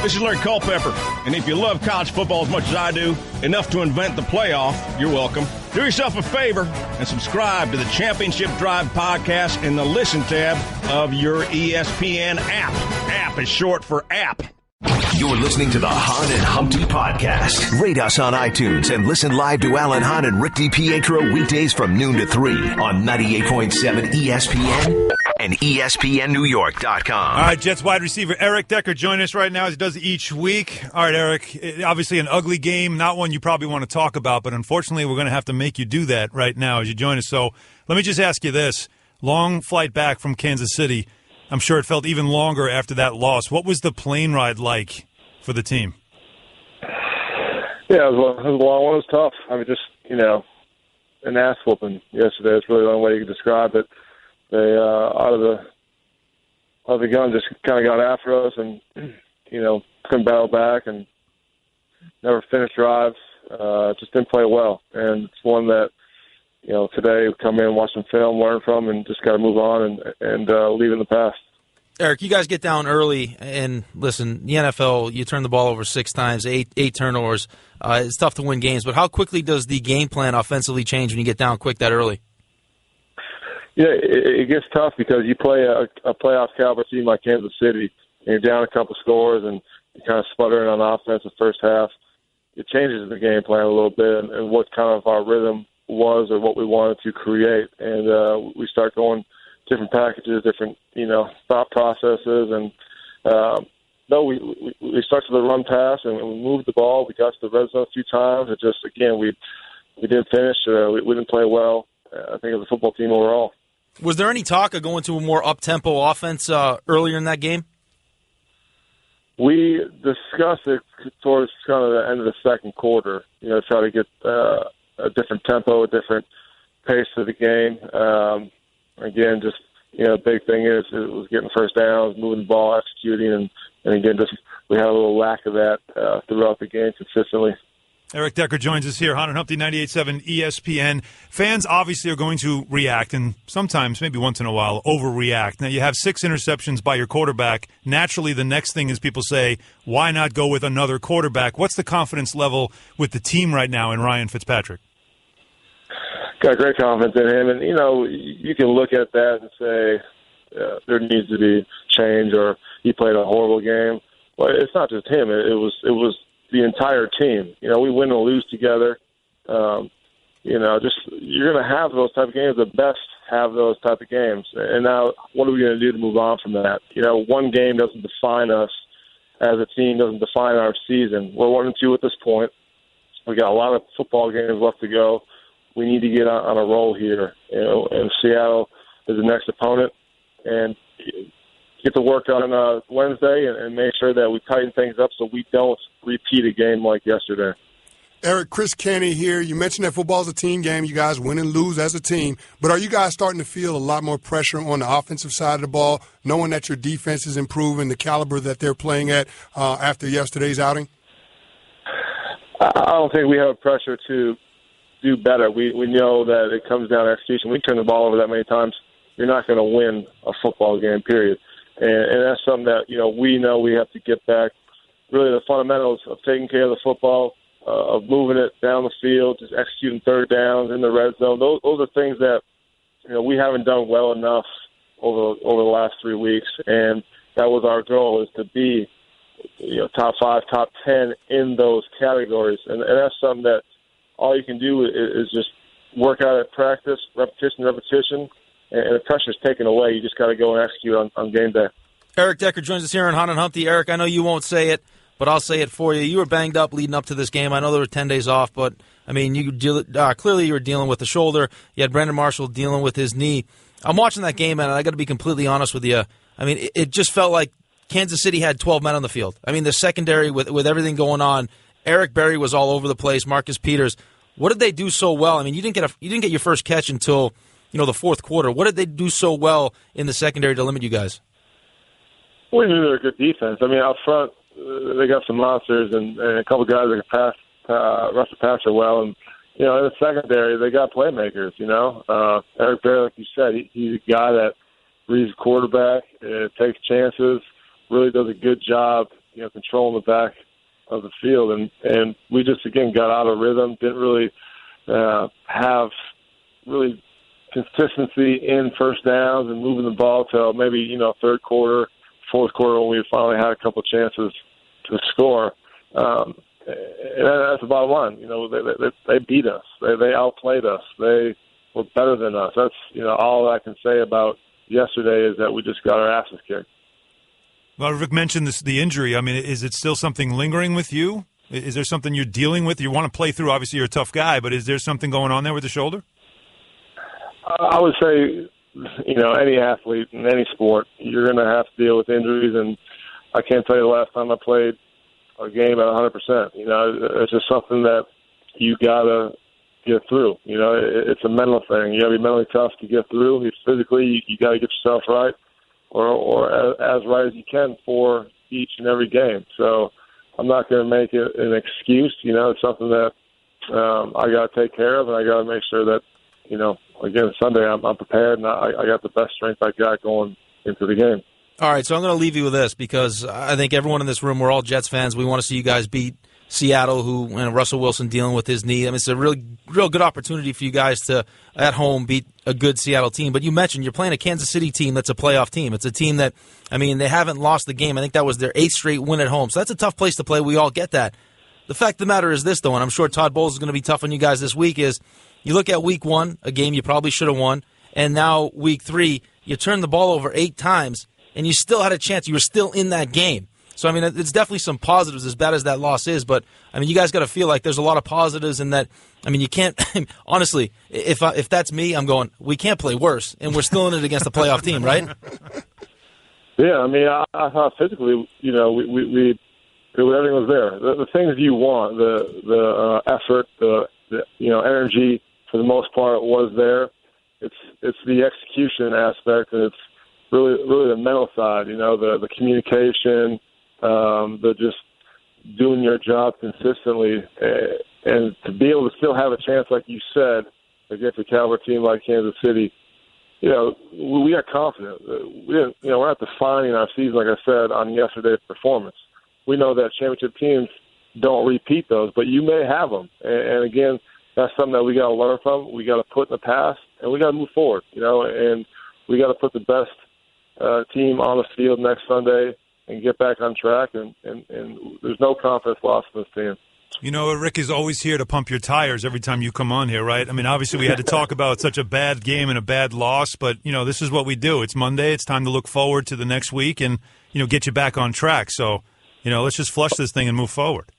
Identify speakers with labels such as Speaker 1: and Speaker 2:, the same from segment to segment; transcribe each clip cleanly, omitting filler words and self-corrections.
Speaker 1: This is Larry Culpepper, and if you love college football as much as I do, enough to invent the playoff, you're welcome. Do yourself a favor and subscribe to the Championship Drive podcast in the Listen tab of your ESPN app. App is short for app.
Speaker 2: You're listening to the Hahn and Humpty podcast. Rate us on iTunes and listen live to Alan Hahn and Rick DiPietro weekdays from noon to 3 on 98.7 ESPN and ESPNNewYork.com.
Speaker 3: All right, Jets wide receiver Eric Decker joining us right now as he does each week. All right, Eric, obviously an ugly game, not one you probably want to talk about, but unfortunately we're going to have to make you do that right now as you join us. So let me just ask you this. Long flight back from Kansas City. I'm sure it felt even longer after that loss. What was the plane ride like for the team?
Speaker 4: Yeah, it was a long one. It was tough. I mean, just, an ass whooping yesterday. It's really the only way you can describe it. They, out of the gun, just kind of got after us and, couldn't battle back and never finished drives. Just didn't play well. And it's one that, today we come in, watch some film, learn from, and just got to move on and leave in the past.
Speaker 5: Eric, you guys get down early, and listen, the NFL, you turn the ball over 6 times, eight turnovers. It's tough to win games, but how quickly does the game plan offensively change when you get down quick that early?
Speaker 4: Yeah, it gets tough because you play a playoff caliber team like Kansas City, and you're down a couple scores, and you're kind of sputtering on offense the first half. It changes the game plan a little bit and what kind of our rhythm was or what we wanted to create. And we start going different packages, different, thought processes. And, we started the run pass and we moved the ball. We got to the red zone a few times. It just, again, we didn't finish. We didn't play well, I think, as a football team overall.
Speaker 5: Was there any talk of going to a more up-tempo offense earlier in that game?
Speaker 4: We discussed it towards kind of the end of the second quarter, try to get a different tempo, a different pace to the game. Again, just, big thing is it was getting first downs, moving the ball, executing, and again, just we had a little lack of that throughout the game consistently.
Speaker 3: Eric Decker joins us here, Hahn and Humpty, 98.7 ESPN. Fans obviously are going to react, and sometimes, maybe once in a while, overreact. Now, you have 6 interceptions by your quarterback. Naturally, the next thing is people say, why not go with another quarterback? What's the confidence level with the team right now in Ryan Fitzpatrick?
Speaker 4: Got great confidence in him, and, you can look at that and say there needs to be change or he played a horrible game. Well, it's not just him. It was the entire team. We win and lose together. Just you're going to have those type of games. The best have those type of games. And now what are we going to do to move on from that? One game doesn't define us as a team, doesn't define our season. We're 1-2 at this point. We got a lot of football games left to go. We need to get on a roll here. And Seattle is the next opponent. And get to work on Wednesday and make sure that we tighten things up so we don't repeat a game like yesterday.
Speaker 6: Eric, Chris Canny here. You mentioned that football is a team game. You guys win and lose as a team. But are you guys starting to feel a lot more pressure on the offensive side of the ball, knowing that your defense is improving, the caliber that they're playing at after yesterday's outing?
Speaker 4: I don't think we have pressure to do better. We know that it comes down to execution. We turn the ball over that many times, you're not going to win a football game, period. And that's something that, we know we have to get back. Really the fundamentals of taking care of the football, of moving it down the field, just executing third downs in the red zone. Those are things that, we haven't done well enough over the last 3 weeks. And that was our goal, is to be, top 5, top 10 in those categories. And that's something that all you can do is just work out at practice, repetition, and the pressure's taken away. You just got to go and execute on game day.
Speaker 5: Eric Decker joins us here on Hahn and Humpty. Eric, I know you won't say it, but I'll say it for you. You were banged up leading up to this game. I know there were 10 days off, but, clearly you were dealing with the shoulder. You had Brandon Marshall dealing with his knee. I'm watching that game, and I got to be completely honest with you. It just felt like Kansas City had 12 men on the field. The secondary with everything going on, Eric Berry was all over the place, Marcus Peters. What did they do so well? You didn't get your first catch until the fourth quarter. What did they do so well in the secondary to limit you guys?
Speaker 4: We knew they were a good defense. Out front, they got some monsters and a couple guys that can rush the passer well. And, in the secondary, they got playmakers, Eric Berry, like you said, he's a guy that reads the quarterback, takes chances, really does a good job controlling the back of the field, and we just again got out of rhythm. Didn't really have really consistency in first downs and moving the ball till maybe third quarter, fourth quarter when we finally had a couple chances to score. And that's the bottom line. They beat us. They outplayed us. They were better than us. That's all I can say about yesterday is that we just got our asses kicked.
Speaker 3: Well, Rick mentioned the injury. I mean, is it still something lingering with you? Is there something you're dealing with? You want to play through. Obviously, you're a tough guy, but is there something going on there with the shoulder?
Speaker 4: I would say, any athlete in any sport, you're going to have to deal with injuries, and I can't tell you the last time I played a game at 100%. It's just something that you got to get through. It's a mental thing. You got to be mentally tough to get through. Physically, you got to get yourself right, or as right as you can for each and every game. So I'm not going to make it an excuse. It's something that I got to take care of, and I got to make sure that, again, Sunday I'm prepared, and I got the best strength I got going into the game.
Speaker 5: All right, so I'm going to leave you with this because I think everyone in this room, we're all Jets fans. We want to see you guys beat Seattle, Russell Wilson dealing with his knee. I mean, it's a real good opportunity for you guys to, at home, beat a good Seattle team. But you mentioned you're playing a Kansas City team that's a playoff team. It's a team that, they haven't lost the game. I think that was their 8th straight win at home. So that's a tough place to play. We all get that. The fact of the matter is this, though, and I'm sure Todd Bowles is going to be tough on you guys this week, is you look at week 1, a game you probably should have won, and now week 3, you turned the ball over 8 times, and you still had a chance. You were still in that game. So, it's definitely some positives, as bad as that loss is. But, you guys got to feel like there's a lot of positives in that. You can't – honestly, if that's me, I'm going, we can't play worse, and we're still in it against a playoff team, right?
Speaker 4: Yeah, I thought physically, everything was there. The things you want, the effort, the energy, for the most part, was there. It's the execution aspect, and it's really the mental side. The communication, the just doing your job consistently, and to be able to still have a chance, like you said, against a caliber team like Kansas City. We are confident. We didn't, we're not defining our season, like I said, on yesterday's performance. We know that championship teams don't repeat those, but you may have them. And again, that's something that we got to learn from. We got to put in the past, and we got to move forward. And we got to put the best team on the field next Sunday and get back on track. And there's no confidence lost in this team.
Speaker 3: Rick is always here to pump your tires every time you come on here, right? Obviously we had to talk about such a bad game and a bad loss, but, this is what we do. It's Monday. It's time to look forward to the next week and, get you back on track. So, let's just flush this thing and move forward.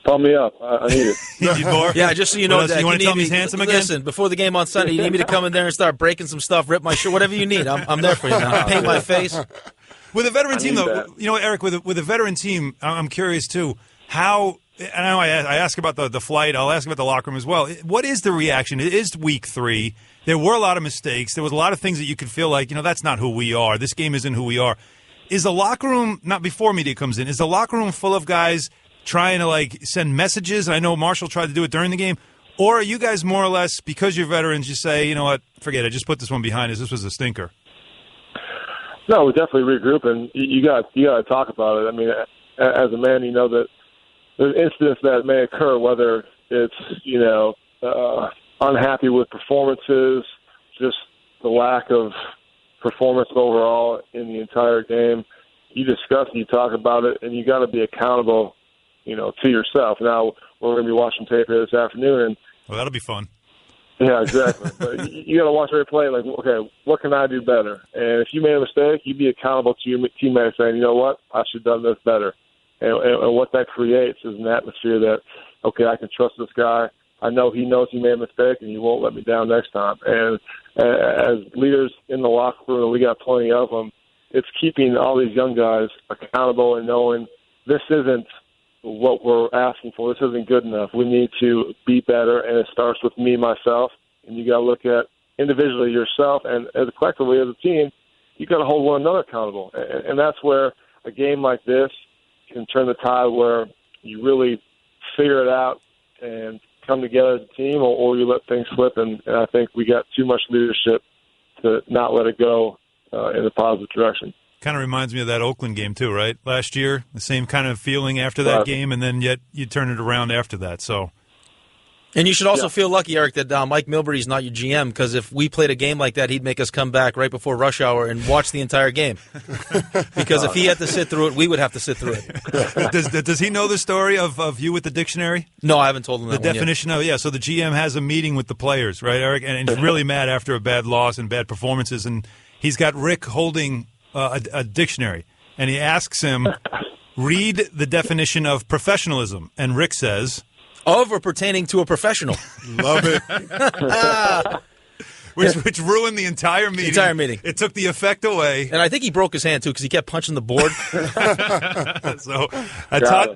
Speaker 4: Pump me up. I need it.
Speaker 3: You need more?
Speaker 5: Yeah, just so you know that.
Speaker 3: You want to tell me he's handsome again?
Speaker 5: Listen, before the game on Sunday, you need me to come in there and start breaking some stuff, rip my shirt, whatever you need. I'm there for you, man. Paint my face.
Speaker 3: With a veteran team, though, Eric, with a veteran team, I'm curious, too, how – and I ask about the flight. I'll ask about the locker room as well. What is the reaction? It is week 3. There were a lot of mistakes. There was a lot of things that you could feel like, that's not who we are. This game isn't who we are. Is the locker room, not before media comes in, is the locker room full of guys trying to, send messages? I know Marshall tried to do it during the game. Or are you guys more or less, because you're veterans, you say, you know what, forget it, just put this one behind us. This was a stinker.
Speaker 4: No, we definitely regroup, and you got to talk about it. As a man, that there's incidents that may occur, whether it's, unhappy with performances, just the lack of performance overall in the entire game. You discuss it, you talk about it, and you got to be accountable, to yourself. Now, we're going to be watching tape here this afternoon. And
Speaker 3: well, that'll be fun.
Speaker 4: Yeah, exactly. But you got to watch every play like, okay, what can I do better? And if you made a mistake, you be accountable to your teammates saying, you know what, I should have done this better. And what that creates is an atmosphere that, okay, I can trust this guy. I know he knows he made a mistake, and he won't let me down next time. And as leaders in the locker room, and we got plenty of them, it's keeping all these young guys accountable and knowing this isn't what we're asking for. This isn't good enough. We need to be better, and it starts with me, myself. And you got to look at individually yourself, and as collectively as a team, you got to hold one another accountable. And that's where a game like this can turn the tide, where you really figure it out and come together as a team, or you let things slip. And I think we got too much leadership to not let it go in a positive direction.
Speaker 3: Kind of reminds me of that Oakland game too, right? Last year, the same kind of feeling after that game, and then yet you turn it around after that. So,
Speaker 5: and you should also feel lucky, Eric, that Mike Milbury's not your GM, because if we played a game like that, he'd make us come back right before rush hour and watch the entire game. Because if he had to sit through it, we would have to sit through it.
Speaker 3: Does he know the story of you with the dictionary?
Speaker 5: No, I haven't told him that.
Speaker 3: The definition of so the GM has a meeting with the players, right, Eric? And he's really mad after a bad loss and bad performances, and he's got Rick holding a dictionary, and he asks him, read the definition of professionalism, and Rick says,
Speaker 5: of or pertaining to a professional.
Speaker 6: Love it.
Speaker 3: Which ruined the entire meeting. It took the effect away.
Speaker 5: And I think he broke his hand, too, because he kept punching the board.
Speaker 3: So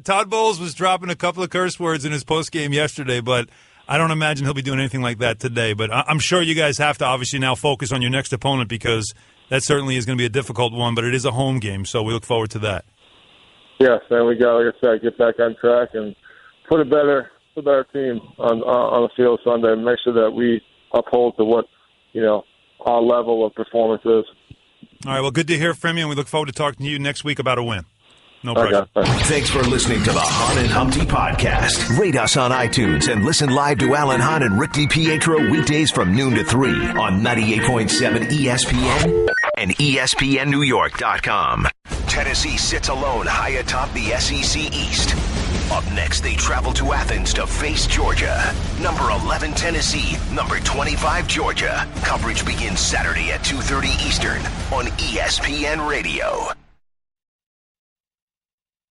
Speaker 3: Todd Bowles was dropping a couple of curse words in his postgame yesterday, but I don't imagine he'll be doing anything like that today. But I'm sure you guys have to obviously now focus on your next opponent, because that certainly is going to be a difficult one, but it is a home game, so we look forward to that.
Speaker 4: Yes, and we got, like I said, get back on track and put a better team on the field Sunday and make sure that we uphold to what, our level of performance is.
Speaker 3: All right, well, good to hear from you, and we look forward to talking to you next week about a win. No pressure.
Speaker 2: Okay. Thanks for listening to the Hahn and Humpty podcast. Rate us on iTunes and listen live to Alan Hahn and Rick DiPietro weekdays from noon to 3 on 98.7 ESPN and ESPNNewYork.com. Tennessee sits alone high atop the SEC East. Up next, they travel to Athens to face Georgia. Number 11, Tennessee. Number 25, Georgia. Coverage begins Saturday at 2:30 Eastern on ESPN Radio.